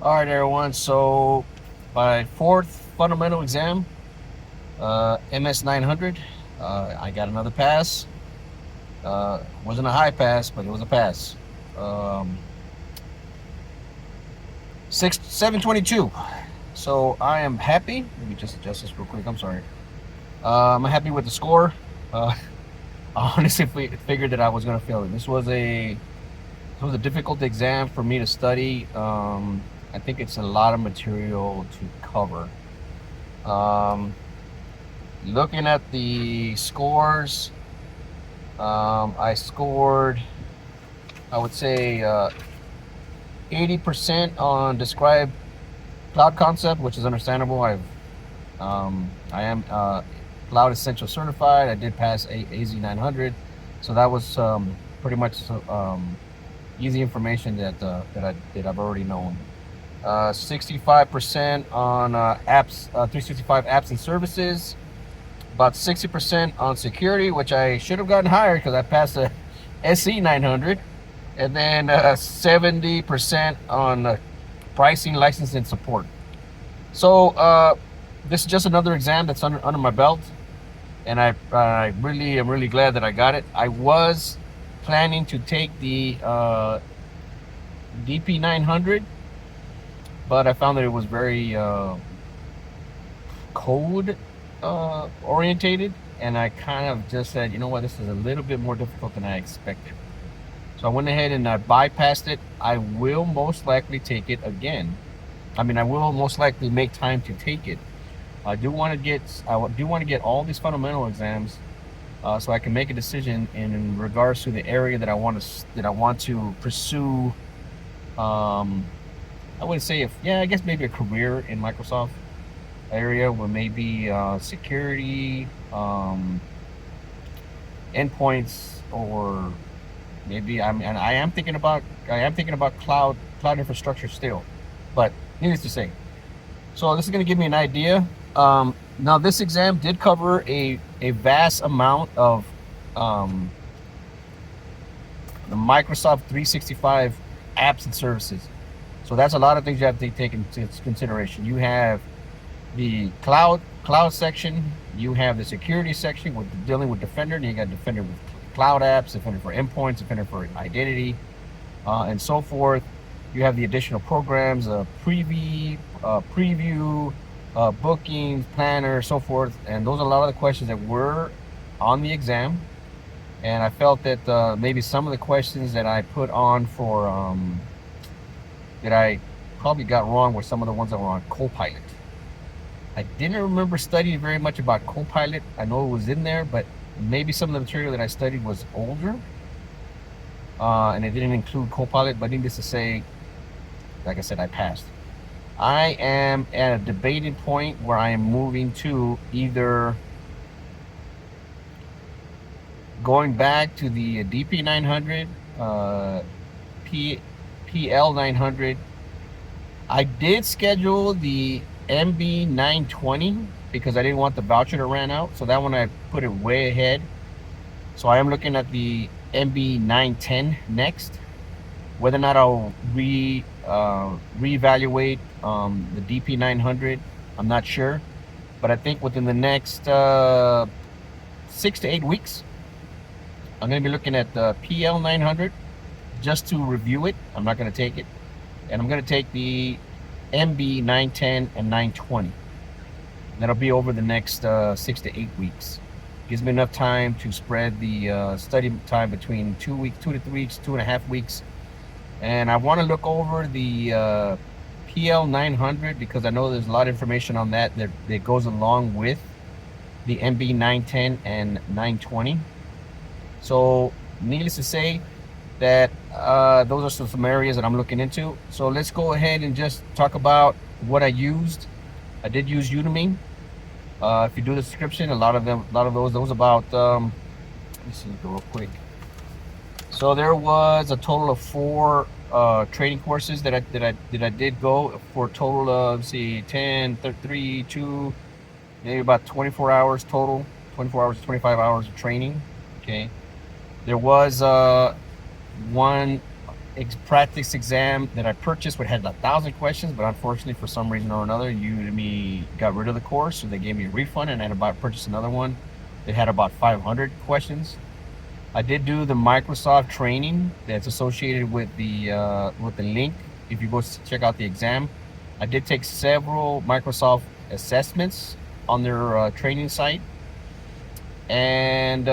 All right, everyone. So, my fourth fundamental exam, MS-900, I got another pass. Wasn't a high pass, but it was a pass. Um, 722. So I am happy. Let me just adjust this real quick. I'm sorry. I'm happy with the score. Uh, I honestly figured that I was gonna fail it. This was a difficult exam for me to study. I think it's a lot of material to cover. Um, Looking at the scores, I scored, I would say, 80% on describe cloud concept, which is understandable. I am Cloud Essential certified. I did pass AZ-900, so that was pretty much easy information that I've already known. 65% on apps, 365 apps and services. About 60% on security, which I should have gotten higher because I passed the SC900, and then 70% on pricing, license, and support. So this is just another exam that's under my belt, and I really am really glad that I got it. I was planning to take the DP900, but I found that it was very code orientated, and I kind of just said, you know what, this is a little bit more difficult than I expected. So I went ahead and I bypassed it. I will most likely take it again. I mean, I will most likely make time to take it. I do want to get all these fundamental exams, so I can make a decision in regards to the area that I want to pursue. Um, I would say, if yeah, I guess maybe a career in Microsoft area with maybe security, endpoints, or maybe I am thinking about cloud infrastructure still. But needless to say, so this is going to give me an idea. Now this exam did cover a vast amount of um, the Microsoft 365 apps and services. So that's a lot of things you have to take into consideration. You have the cloud section, you have the security section with dealing with Defender, and you got Defender with cloud apps, Defender for endpoints, Defender for identity, and so forth. You have the additional programs, preview, bookings, planner, so forth, and those are a lot of the questions that were on the exam. And I felt that maybe some of the questions that I put on for that I probably got wrong were some of the ones that were on Copilot. I didn't remember studying very much about Copilot. I know it was in there, but maybe some of the material that I studied was older, and it didn't include Copilot. But needless to say, like I said, I passed. I am at a debating point where I am moving to either going back to the DP900, PL900. I did schedule the MB920 because I didn't want the voucher to run out. So that one I put it way ahead. So I am looking at the MB910 next. Whether or not I'll reevaluate the DP900, I'm not sure. But I think within the next 6 to 8 weeks, I'm going to be looking at the PL900 just to review it. I'm not going to take it. And I'm going to take the MB910 and 920. That'll be over the next 6 to 8 weeks. Gives me enough time to spread the study time between 2 weeks, 2 to 3 weeks, 2.5 weeks. And I want to look over the PL900 because I know there's a lot of information on that goes along with the MB910 and 920. So, needless to say, that those are some areas that I'm looking into. So let's go ahead and just talk about what I used. I did use Udemy. If you do the subscription, a lot of those about. Let me see real quick. So there was a total of 4 training courses that I did go for a total of, let's see, 10, 3, 2, maybe about 24 hours total. 24 hours, 25 hours of training. Okay. There was one practice exam that I purchased, which had 1,000 questions, but unfortunately for some reason or another, Udemy got rid of the course, so they gave me a refund, and I had to purchase another one that had about 500 questions. I did do the Microsoft training that's associated with the link. If you go check out the exam, I did take several Microsoft assessments on their training site, and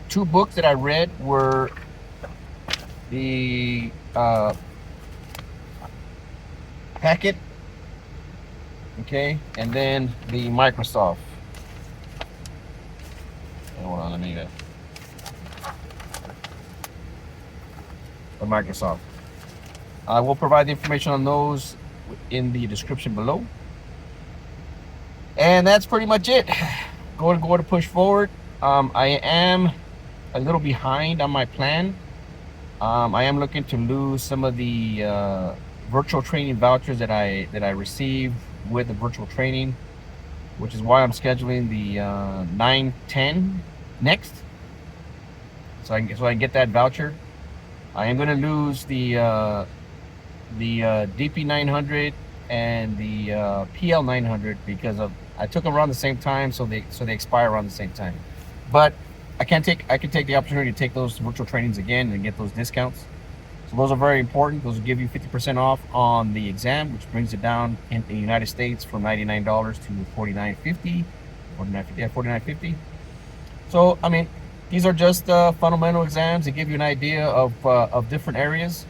2 books that I read were the Packt, okay, and then the Microsoft. Hold on, let me get the Microsoft. I will provide the information on those in the description below. And that's pretty much it. Go to push forward. I am a little behind on my plan. I am looking to lose some of the virtual training vouchers that I received with the virtual training, which is why I'm scheduling the 9/10 next, so I can get that voucher. I am going to lose the DP-900 and the PL-900 because I took them around the same time, so they expire around the same time. But I can take the opportunity to take those virtual trainings again and get those discounts. So those are very important. Those will give you 50% off on the exam, which brings it down in the United States from $99 to $49.50. $49.50. So I mean, these are just fundamental exams. They give you an idea of different areas.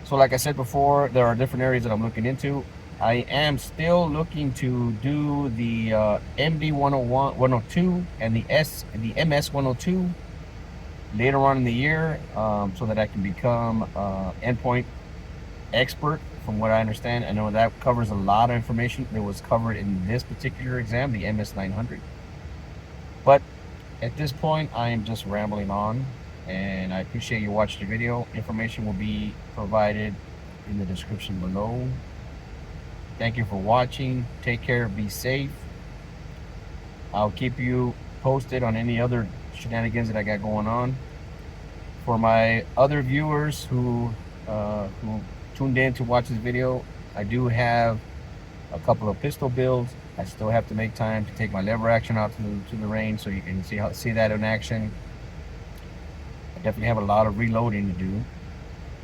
So like I said before, there are different areas that I'm looking into. I am still looking to do the MD 101, 102 and the MS-102 later on in the year, so that I can become endpoint expert. From what I understand, I know that covers a lot of information that was covered in this particular exam, the MS-900. But at this point, I am just rambling on, and I appreciate you watching the video. Information will be provided in the description below. Thank you for watching. Take care. Be safe. I'll keep you posted on any other shenanigans that I got going on. For my other viewers who tuned in to watch this video, I do have a couple of pistol builds. I still have to make time to take my lever action out to the range, so you can see that in action. I definitely have a lot of reloading to do.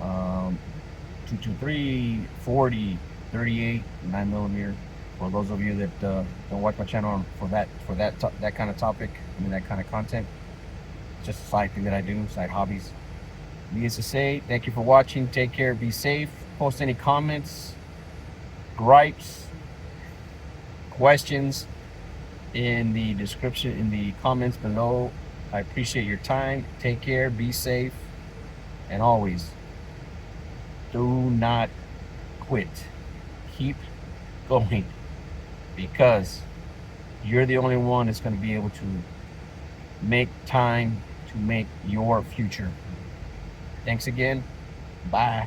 223, 40, 38, 9mm. For those of you that don't watch my channel for that kind of topic, I mean that kind of content, it's just a side thing that I do, side hobbies. Needless to say, thank you for watching. Take care. Be safe. Post any comments, gripes, questions in the description, in the comments below. I appreciate your time. Take care. Be safe, and always do not quit. Keep going, because you're the only one that's going to be able to make time to make your future. Thanks again. Bye.